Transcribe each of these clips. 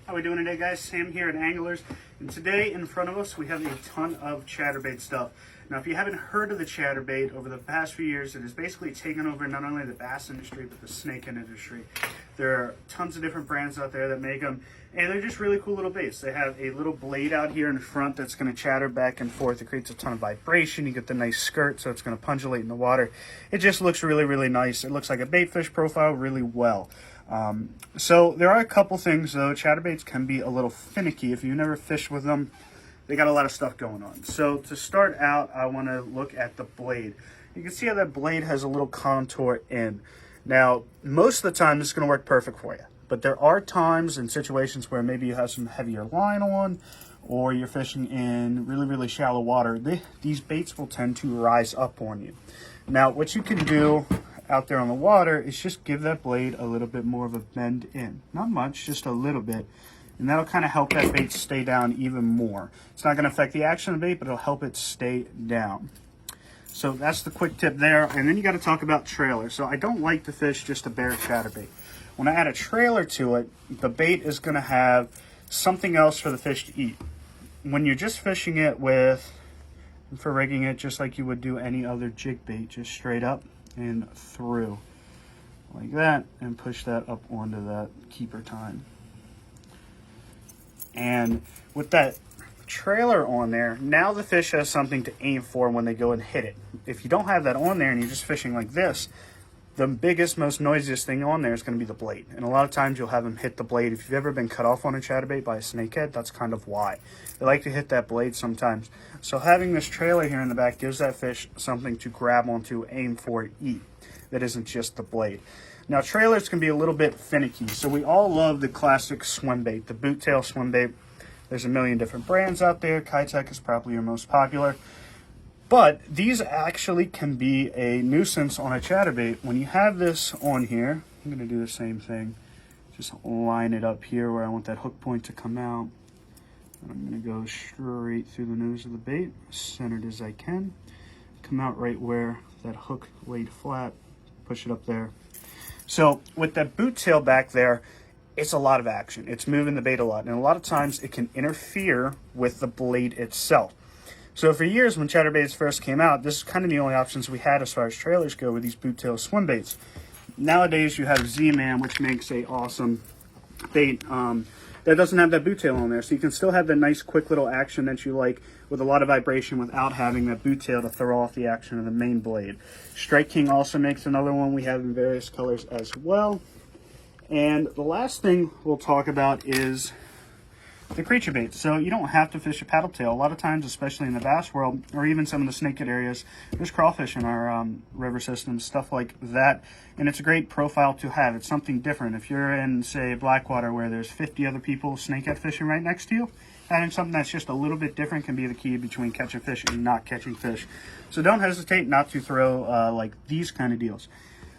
How we doing today, guys? Sam here at Anglers, and today in front of us we have a ton of chatterbait stuff. Now, if you haven't heard of the chatterbait, over the past few years it has basically taken over not only the bass industry but the snake industry. There are tons of different brands out there that make them, and they're just really cool little baits. They have a little blade out here in front that's going to chatter back and forth. It creates a ton of vibration. You get the nice skirt, so it's going to pendulate in the water. It just looks really nice. It looks like a bait fish profile really well. So there are a couple things though. Chatterbaits can be a little finicky if you never fished with them. They got a lot of stuff going on. So to start out, I want to look at the blade. You can see how that blade has a little contour in. Now, most of the time this is going to work perfect for you, but there are times and situations where maybe you have some heavier line on, or you're fishing in really shallow water. These baits will tend to rise up on you. Now, what you can do out there on the water is just give that blade a little bit more of a bend in. Not much, just a little bit. And that'll kind of help that bait stay down even more. It's not going to affect the action of the bait, but it'll help it stay down. So that's the quick tip there. And then you got to talk about trailer. So I don't like to fish just a bare chatterbait. When I add a trailer to it, the bait is going to have something else for the fish to eat. When you're just fishing it for rigging it just like you would do any other jig bait, just straight up and through like that, and push that up onto that keeper tine. And with that trailer on there, now the fish has something to aim for when they go and hit it. If you don't have that on there and you're just fishing like this, the biggest, most noisiest thing on there is going to be the blade. And a lot of times you'll have them hit the blade. If you've ever been cut off on a chatterbait by a snakehead, that's kind of why. They like to hit that blade sometimes. So having this trailer here in the back gives that fish something to grab onto, aim for, eat. That isn't just the blade. Now, trailers can be a little bit finicky. So we all love the classic swim bait, the boot tail swim bait. There's a million different brands out there. Kitech is probably your most popular. But these actually can be a nuisance on a chatterbait. When you have this on here, I'm going to do the same thing. Just line it up here where I want that hook point to come out. And I'm going to go straight through the nose of the bait, centered as I can. Come out right where that hook laid flat. Push it up there. So with that boot tail back there, it's a lot of action. It's moving the bait a lot. And a lot of times it can interfere with the blade itself. So for years when chatterbaits first came out, this is kind of the only options we had as far as trailers go with these boot tail swim baits. Nowadays you have Z-Man, which makes a awesome bait that doesn't have that boot tail on there. So you can still have the nice quick little action that you like with a lot of vibration without having that boot tail to throw off the action of the main blade. Strike King also makes another one we have in various colors as well. And the last thing we'll talk about is the creature baits. So you don't have to fish a paddle tail. A lot of times, especially in the bass world, or even some of the snakehead areas, there's crawfish in our river systems, stuff like that. And it's a great profile to have. It's something different. If you're in, say, Blackwater where there's 50 other people snakehead fishing right next to you, having something that's just a little bit different can be the key between catching fish and not catching fish. So don't hesitate not to throw like these kind of deals.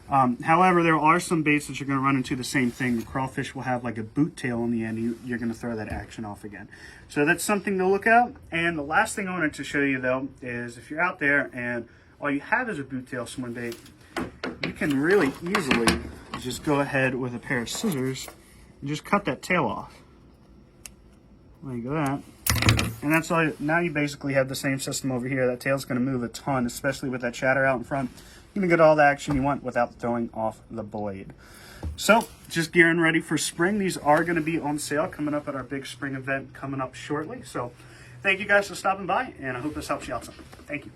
However, there are some baits that you're going to run into the same thing. The crawfish will have like a boot tail on the end. You're going to throw that action off again. So that's something to look out. And the last thing I wanted to show you though is if you're out there and all you have is a boot tail swim bait, you can really easily just go ahead with a pair of scissors and just cut that tail off. Like that. And that's all. Now you basically have the same system over here. That tail's going to move a ton, especially with that chatter out in front. You're going to get all the action you want without throwing off the blade. So, just gearing ready for spring. These are going to be on sale coming up at our big spring event coming up shortly. So, thank you guys for stopping by, and I hope this helps you out some. Thank you.